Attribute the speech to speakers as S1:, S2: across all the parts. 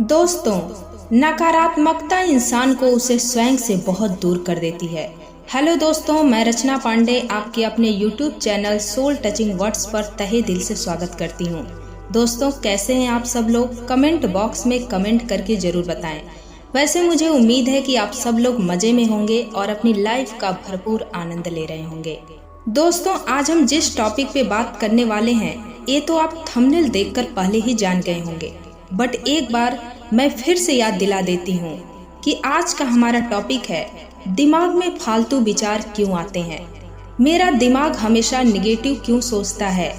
S1: दोस्तों, नकारात्मकता इंसान को उसे स्वयं से बहुत दूर कर देती है। हेलो दोस्तों, मैं रचना पांडे आपके अपने YouTube channel soul touching words पर तहे दिल से स्वागत करती हूँ। दोस्तों, कैसे हैं आप सब लोग? कमेंट बॉक्स में कमेंट करके जरूर बताएं। वैसे मुझे उम्मीद है कि आप सब लोग मजे में होंगे और अपनी लाइफ का भरपूर आनंद ले रहे होंगे। दोस्तों, आज हम जिस टॉपिक पे बात करने वाले हैं, ये तो आप थंबनेल देखकर पहले ही जान गए होंगे, बट एक बार मैं फिर से याद दिला देती हूँ कि आज का हमारा टॉपिक है दिमाग में फालतू विचार क्यों आते हैं। मेरा दिमाग हमेशा निगेटिव क्यों सोचता है,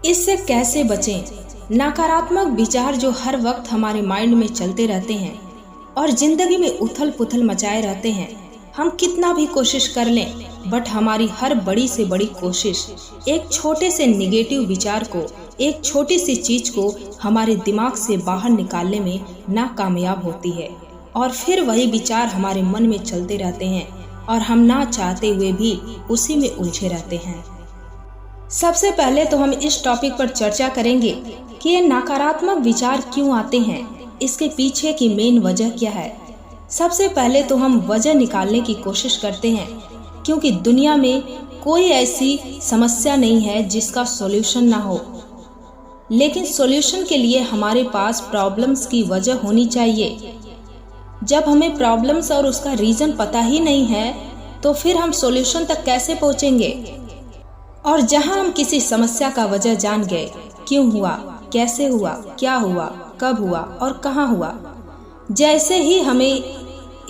S1: इससे कैसे बचें। नकारात्मक विचार जो हर वक्त हमारे माइंड में चलते रहते हैं और जिंदगी में उथल पुथल मचाए रहते हैं। हम कितना भी कोशिश कर लें, बट हमारी हर बड़ी से बड़ी कोशिश एक छोटे से निगेटिव विचार को, एक छोटी सी चीज को हमारे दिमाग से बाहर निकालने में नाकामयाब होती है और फिर वही विचार हमारे मन में चलते रहते हैं और हम ना चाहते हुए भी उसी में उलझे रहते हैं। सबसे पहले तो हम इस टॉपिक पर चर्चा करेंगे कि ये नकारात्मक विचार क्यों आते हैं, इसके पीछे की मेन वजह क्या है। सबसे पहले तो हम वजह निकालने की कोशिश करते हैं, क्योंकि दुनिया में कोई ऐसी समस्या नहीं है जिसका सॉल्यूशन ना हो, लेकिन सॉल्यूशन के लिए हमारे पास प्रॉब्लम्स की वजह होनी चाहिए। जब हमें प्रॉब्लम्स और उसका रीजन पता ही नहीं है, तो फिर हम सॉल्यूशन तक कैसे पहुंचेंगे। और जहां हम किसी समस्या का वजह जान गए, क्यों हुआ, कैसे हुआ, क्या हुआ, कब हुआ और कहाँ हुआ, जैसे ही हमें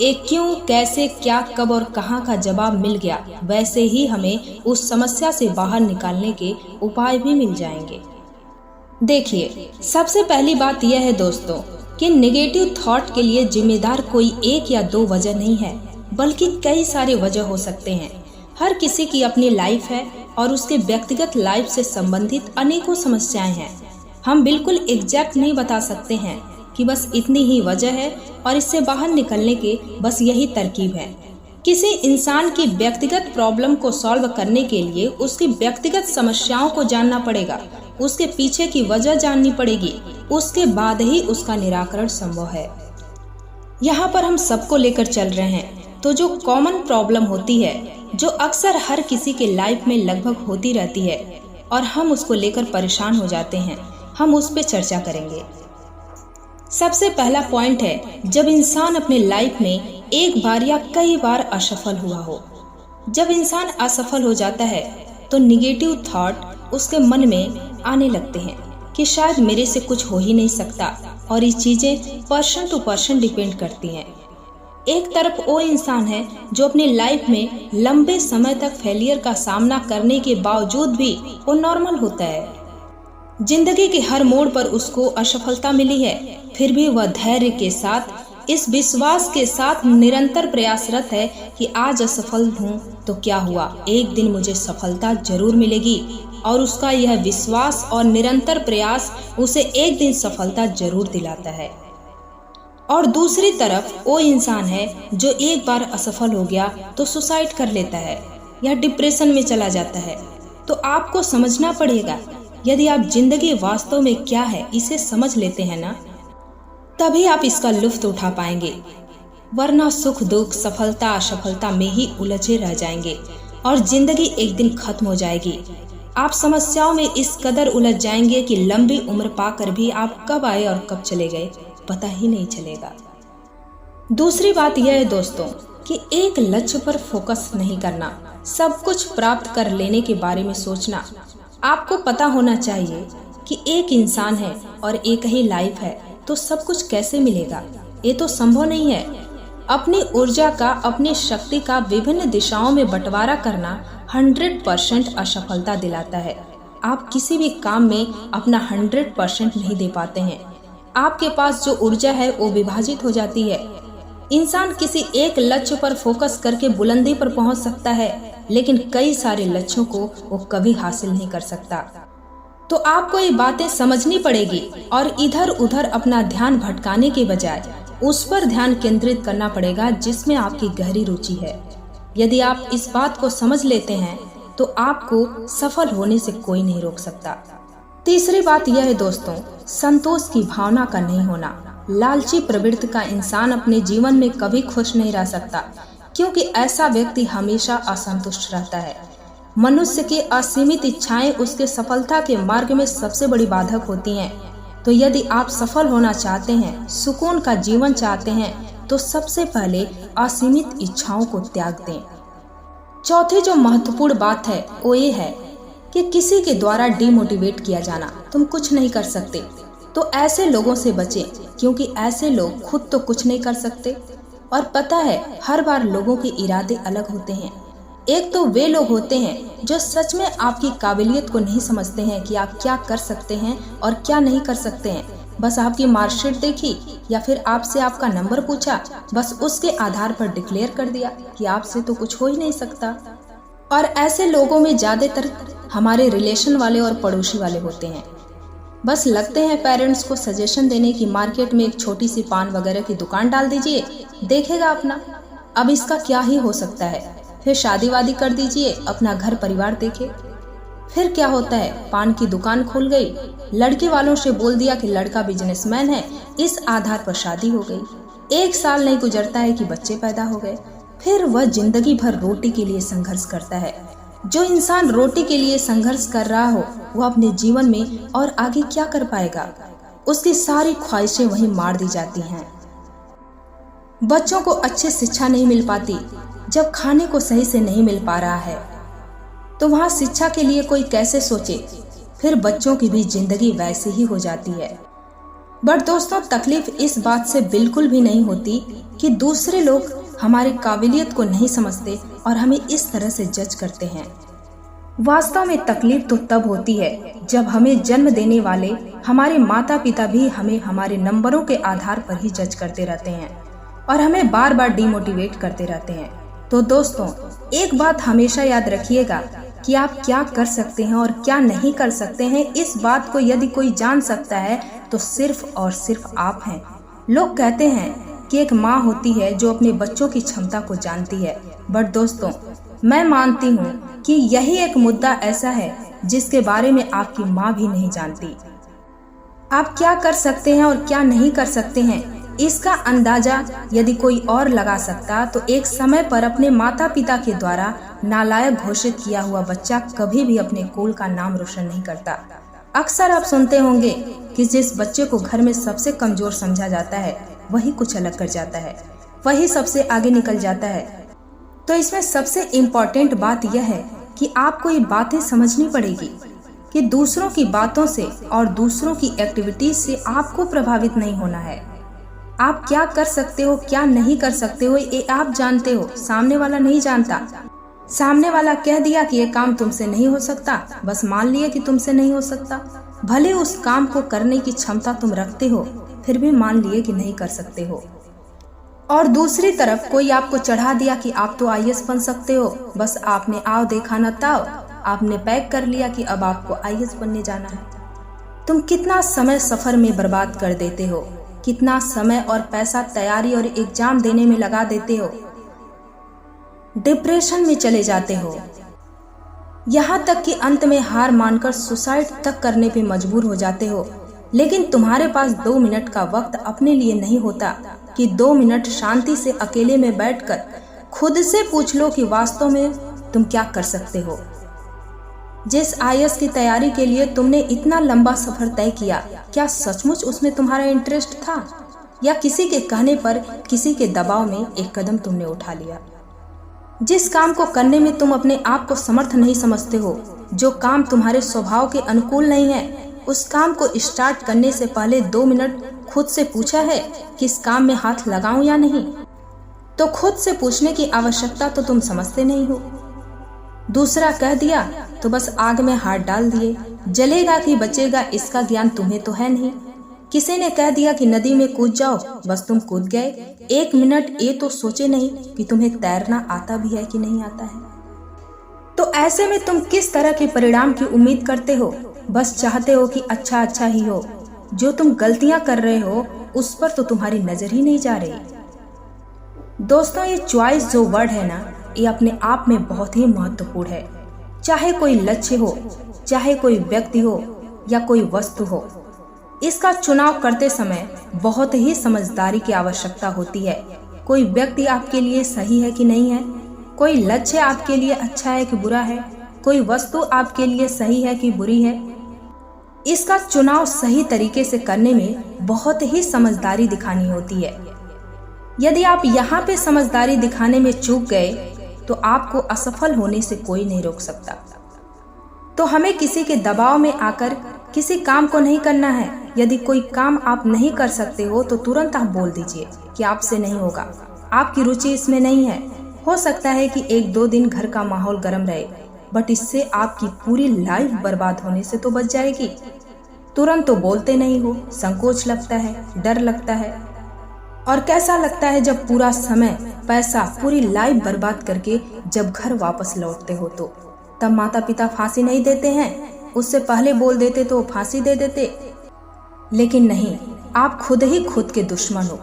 S1: एक क्यों, कैसे, क्या, कब और कहाँ का जवाब मिल गया, वैसे ही हमें उस समस्या से बाहर निकालने के उपाय भी मिल जाएंगे। देखिए, सबसे पहली बात यह है दोस्तों कि नेगेटिव थॉट के लिए जिम्मेदार कोई एक या दो वजह नहीं है, बल्कि कई सारे वजह हो सकते हैं। हर किसी की अपनी लाइफ है और उसके व्यक्तिगत लाइफ से संबंधित अनेकों समस्याएं हैं। हम बिल्कुल एग्जैक्ट नहीं बता सकते हैं कि बस इतनी ही वजह है और इससे बाहर निकलने के बस यही तरकीब है। किसी इंसान की व्यक्तिगत प्रॉब्लम को सॉल्व करने के लिए उसकी व्यक्तिगत समस्याओं को जानना पड़ेगा, उसके पीछे की वजह जाननी पड़ेगी, उसके बाद ही उसका निराकरण संभव है। यहाँ पर हम सबको लेकर चल रहे हैं, तो जो कॉमन प्रॉब्लम होती है, जो अक्सर हर किसी के लाइफ में लगभग होती रहती है और हम उसको लेकर परेशान हो जाते हैं, हम उस पर चर्चा करेंगे। सबसे पहला पॉइंट है, जब इंसान अपने लाइफ में एक बार या कई बार असफल हुआ हो। जब इंसान असफल हो जाता है तो निगेटिव थॉट उसके मन में आने लगते हैं कि शायद मेरे से कुछ हो ही नहीं सकता, और ये चीजें पर्सन टू पर्सन डिपेंड करती हैं। एक तरफ वो इंसान है जो अपनी लाइफ में लंबे समय तक फेलियर का सामना करने के बावजूद भी वो नॉर्मल होता है। जिंदगी के हर मोड़ पर उसको असफलता मिली है, फिर भी वह धैर्य के साथ, इस विश्वास के साथ निरंतर प्रयासरत है कि आज असफल हूँ तो क्या हुआ, एक दिन मुझे सफलता जरूर मिलेगी। और उसका यह विश्वास और निरंतर प्रयास उसे एक दिन सफलता जरूर दिलाता है। और दूसरी तरफ वो इंसान है जो एक बार असफल हो गया तो सुसाइड कर लेता है या डिप्रेशन में चला जाता है। तो आपको समझना पड़ेगा, यदि आप जिंदगी वास्तव में क्या है इसे समझ लेते हैं ना, तभी आप इसका लुत्फ उठा पाएंगे, वरना सुख दुख, सफलता असफलता में ही उलझे रह जाएंगे और जिंदगी एक दिन खत्म हो जाएगी। आप समस्याओं में इस कदर उलझ जाएंगे कि लंबी उम्र पाकर भी आप कब आए और कब चले गए पता ही नहीं चलेगा। दूसरी बात यह है दोस्तों कि एक लक्ष्य पर फोकस नहीं करना, सब कुछ प्राप्त कर लेने के बारे में सोचना। आपको पता होना चाहिए कि एक इंसान है और एक ही लाइफ है, तो सब कुछ कैसे मिलेगा, ये तो संभव नहीं है। अपनी ऊर्जा का, अपनी शक्ति का विभिन्न दिशाओं में बंटवारा करना 100% असफलता दिलाता है। आप किसी भी काम में अपना 100% नहीं दे पाते हैं। आपके पास जो ऊर्जा है वो विभाजित हो जाती है। इंसान किसी एक लक्ष्य पर फोकस करके बुलंदी पर पहुंच सकता है, लेकिन कई सारे लक्ष्यों को वो कभी हासिल नहीं कर सकता। तो आपको ये बातें समझनी पड़ेगी और इधर उधर अपना ध्यान भटकाने के बजाय उस पर ध्यान केंद्रित करना पड़ेगा जिसमें आपकी गहरी रुचि है। यदि आप इस बात को समझ लेते हैं तो आपको सफल होने से कोई नहीं रोक सकता। तीसरी बात यह है दोस्तों, संतोष की भावना का नहीं होना। लालची प्रवृत्ति का इंसान अपने जीवन में कभी खुश नहीं रह सकता, क्योंकि ऐसा व्यक्ति हमेशा असंतुष्ट रहता है। मनुष्य की असीमित इच्छाएं उसके सफलता के मार्ग में सबसे बड़ी बाधक होती हैं। तो यदि आप सफल होना चाहते हैं, सुकून का जीवन चाहते हैं, तो सबसे पहले असीमित इच्छाओं को त्याग दें। चौथी जो महत्वपूर्ण बात है वो ये है कि किसी के द्वारा डिमोटिवेट किया जाना। तुम कुछ नहीं कर सकते, तो ऐसे लोगों से बचें, क्योंकि ऐसे लोग खुद तो कुछ नहीं कर सकते। और पता है, हर बार लोगों के इरादे अलग होते हैं। एक तो वे लोग होते हैं जो सच में आपकी काबिलियत को नहीं समझते हैं कि आप क्या कर सकते हैं और क्या नहीं कर सकते हैं। बस आपकी मार्कशीट देखी या फिर आपसे आपका नंबर पूछा, बस उसके आधार पर डिक्लेयर कर दिया कि आपसे तो कुछ हो ही नहीं सकता। और ऐसे लोगों में ज्यादातर हमारे रिलेशन वाले और पड़ोसी वाले होते हैं। बस लगते हैं पेरेंट्स को सजेशन देने की मार्केट में एक छोटी सी पान वगैरह की दुकान डाल दीजिए, देखेगा अपना, अब इसका क्या ही हो सकता है। फिर शादी वादी कर दीजिए, अपना घर परिवार देखे। फिर क्या होता है, पान की दुकान खुल गई, लड़के वालों से बोल दिया कि लड़का बिजनेसमैन है, इस आधार पर शादी हो गई। 1 साल नहीं गुजरता है कि बच्चे पैदा हो गए। फिर वह जिंदगी भर रोटी के लिए संघर्ष करता है। जो इंसान रोटी के लिए संघर्ष कर रहा हो, वह अपने जीवन में और आगे क्या कर पाएगा। उसकी सारी ख्वाहिशें वहीं मार दी जाती हैं। बच्चों को अच्छी शिक्षा नहीं मिल पाती। जब खाने को सही से नहीं मिल पा रहा है, तो वहाँ शिक्षा के लिए कोई कैसे सोचे। फिर बच्चों की भी जिंदगी वैसे ही हो जाती है। बट दोस्तों, तकलीफ इस बात से बिल्कुल भी नहीं होती कि दूसरे लोग हमारी काबिलियत को नहीं समझते और हमें इस तरह से जज करते हैं। वास्तव में तकलीफ तो तब होती है जब हमें जन्म देने वाले हमारे माता पिता भी हमें हमारे नंबरों के आधार पर ही जज करते रहते हैं और हमें बार बार डिमोटिवेट करते रहते हैं। तो दोस्तों, एक बात हमेशा याद रखिएगा कि आप क्या कर सकते हैं और क्या नहीं कर सकते हैं। इस बात को यदि कोई जान सकता है तो सिर्फ और सिर्फ आप हैं। लोग कहते हैं कि एक माँ होती है जो अपने बच्चों की क्षमता को जानती है, बट दोस्तों, मैं मानती हूँ कि यही एक मुद्दा ऐसा है जिसके बारे में आपकी माँ भी नहीं जानती। आप क्या कर सकते हैं और क्या नहीं कर सकते हैं, इसका अंदाजा यदि कोई और लगा सकता तो एक समय पर अपने माता पिता के द्वारा नालायक घोषित किया हुआ बच्चा कभी भी अपने कुल का नाम रोशन नहीं करता। अक्सर आप सुनते होंगे कि जिस बच्चे को घर में सबसे कमजोर समझा जाता है, वही कुछ अलग कर जाता है, वही सबसे आगे निकल जाता है। तो इसमें सबसे इम्पोर्टेंट बात यह है कि आपको ये बातें समझनी पड़ेगी कि दूसरों की बातों से और दूसरों की एक्टिविटीज से आपको प्रभावित नहीं होना है। आप क्या कर सकते हो, क्या नहीं कर सकते हो, ये आप जानते हो, सामने वाला नहीं जानता। सामने वाला कह दिया कि ये काम तुमसे नहीं हो सकता, बस मान लिया कि तुमसे नहीं हो सकता। भले उस काम को करने की क्षमता तुम रखते हो, फिर भी मान लिए कि नहीं कर सकते हो। और दूसरी तरफ कोई आपको चढ़ा दिया कि आप तो IAS बन सकते हो, बस आपने आओ देखा न ताओ, आपने पैक कर लिया कि अब आपको IAS बनने जाना है। तुम कितना समय सफर में बर्बाद कर देते हो, कितना समय और पैसा तैयारी और एग्जाम देने में लगा देते हो, डिप्रेशन में चले जाते हो, यहाँ तक कि अंत में हार मानकर सुसाइड तक करने पे मजबूर हो जाते हो। लेकिन तुम्हारे पास 2 मिनट का वक्त अपने लिए नहीं होता कि 2 मिनट शांति से अकेले में बैठकर खुद से पूछ लो कि वास्तव में तुम क्या कर सकते हो। जिस IAS की तैयारी के लिए तुमने इतना लंबा सफर तय किया, क्या सचमुच उसमें तुम्हारा इंटरेस्ट था, या किसी के कहने पर, किसी के दबाव में एक कदम तुमने उठा लिया। जिस काम को करने में तुम अपने आप को समर्थ नहीं समझते हो, जो काम तुम्हारे स्वभाव के अनुकूल नहीं है, उस काम को स्टार्ट करने से पहले 2 मिनट खुद से पूछा है कि इस काम में हाथ लगाऊं या नहीं? तो खुद से पूछने की आवश्यकता तो तुम समझते नहीं हो। दूसरा कह दिया तो बस आग में हाथ डाल दिए, जलेगा कि बचेगा इसका ज्ञान तुम्हें तो है नहीं। किसी ने कह दिया कि नदी में कूद जाओ, बस तुम कूद गए। 1 मिनट ये तो सोचे नहीं कि तुम्हें तैरना आता भी है कि नहीं आता है। तो ऐसे में तुम किस तरह के परिणाम की उम्मीद करते हो? बस चाहते हो कि अच्छा अच्छा ही हो। जो तुम गलतियां कर रहे हो उस पर तो तुम्हारी नजर ही नहीं जा रही। दोस्तों, ये चॉइस जो वर्ड है ना, ये अपने आप में बहुत ही महत्वपूर्ण है। चाहे कोई लक्ष्य हो, चाहे कोई व्यक्ति हो या कोई वस्तु हो, इसका चुनाव करते समय बहुत ही समझदारी की आवश्यकता होती है। कोई व्यक्ति आपके लिए सही है कि नहीं है, कोई लक्ष्य आपके लिए अच्छा है कि बुरा है, कोई वस्तु आपके लिए सही है कि बुरी है। इसका चुनाव सही तरीके से करने में बहुत ही समझदारी दिखानी होती है। यदि आप यहाँ पे समझदारी दिखाने में चूक गए तो आपको असफल होने से कोई नहीं रोक सकता। तो हमें किसी के दबाव में आकर किसी काम को नहीं करना है। यदि कोई काम आप नहीं कर सकते हो तो तुरंत आप बोल दीजिए कि आपसे नहीं होगा, आपकी रुचि इसमें नहीं है। हो सकता है कि 1-2 दिन घर का माहौल गर्म रहे, बट इससे आपकी पूरी लाइफ बर्बाद होने से तो बच जाएगी। तुरंत तो बोलते नहीं हो, संकोच लगता है, डर लगता है। और कैसा लगता है जब पूरा समय, पैसा, पूरी लाइफ बर्बाद करके जब घर वापस लौटते हो तो तब माता पिता फांसी नहीं देते हैं, उससे पहले बोल देते तो फांसी दे देते। लेकिन नहीं, आप खुद ही खुद के दुश्मन हो।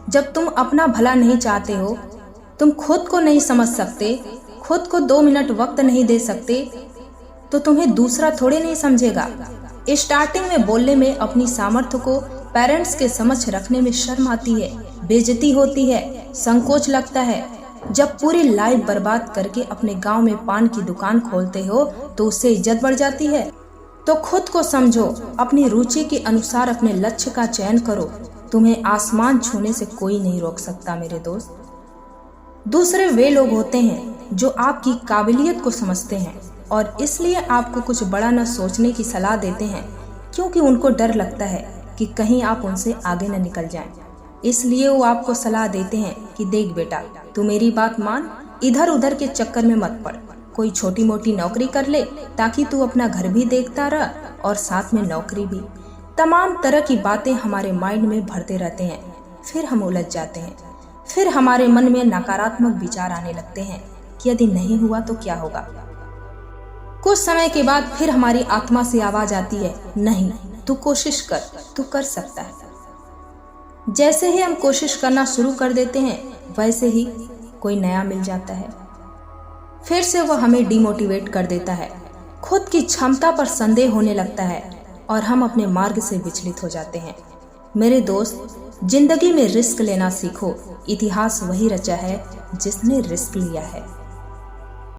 S1: जब तुम अपना भला नहीं चाहते हो, तुम खुद को नहीं समझ सकते, खुद को 2 मिनट वक्त नहीं दे सकते, तो तुम्हें दूसरा थोड़े नहीं समझेगा। स्टार्टिंग में बोलने में अपनी सामर्थ्य को पेरेंट्स के समक्ष रखने में शर्म आती है, बेइज्जती होती है, संकोच लगता है। जब पूरी लाइफ बर्बाद करके अपने गांव में पान की दुकान खोलते हो तो उससे इज्जत बढ़ जाती है। तो खुद को समझो, अपनी रुचि के अनुसार अपने लक्ष्य का चयन करो। तुम्हें आसमान छूने से कोई नहीं रोक सकता मेरे दोस्त। दूसरे वे लोग होते हैं जो आपकी काबिलियत को समझते हैं और इसलिए आपको कुछ बड़ा न सोचने की सलाह देते हैं, क्योंकि उनको डर लगता है कि कहीं आप उनसे आगे न निकल जाएं। इसलिए वो आपको सलाह देते हैं कि देख बेटा, तू मेरी बात मान, इधर उधर के चक्कर में मत पड़, कोई छोटी मोटी नौकरी कर ले ताकि तू अपना घर भी देखता रह और साथ में नौकरी भी। तमाम तरह की बातें हमारे माइंड में भरते रहते हैं। फिर हम उलझ जाते हैं। फिर हमारे मन में नकारात्मक विचार आने लगते हैं कि यदि नहीं हुआ तो क्या होगा। कुछ समय के बाद फिर हमारी आत्मा से आवाज आती है, नहीं, तू कोशिश कर, तू कर सकता है। जैसे ही हम कोशिश करना शुरू कर देते हैं, वैसे ही कोई नया मिल जाता है। फिर से वह हमें डिमोटिवेट कर देता है, खुद की क्षमता पर संदेह होने लगता है और हम अपने मार्ग से विचलित हो जाते हैं। मेरे दोस्त, जिंदगी में रिस्क लेना सीखो। इतिहास वही रचा है जिसने रिस्क लिया है।